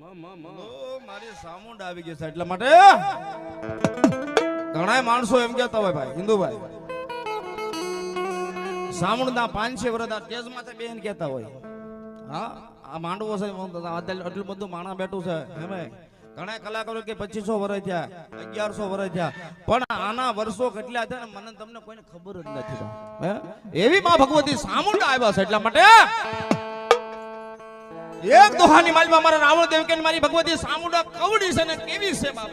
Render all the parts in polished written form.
મારી સામુંડ આવી ગઈ છે એટલા માટે ઘણા માણસો એમ કહેતા હોય ભાઈ હિન્દુભાઈ સામુંડ ના 500 વર્ષ તેજ માથે બેન કહેતા હોય હા આ માંડવો છે એટલું બધું માણા બેઠું છે એમે ઘણા કલાકારો કે 2500 વર્ષ થયા 1100 વર્ષ થયા પણ આના વર્ષો કેટલા થયા ને મને તમને કોઈને ખબર જ નથી હે એવી માં ભગવતી સામુંડ આવ્યા છે એટલા માટે એક દોહાની માલમાં મારા રાવણ દેવ કે મારી ભગવતી સામુંડા કવડી છે ને કેવી છે બાપ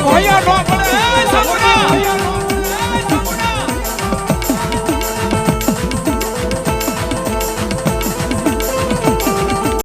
કોઈ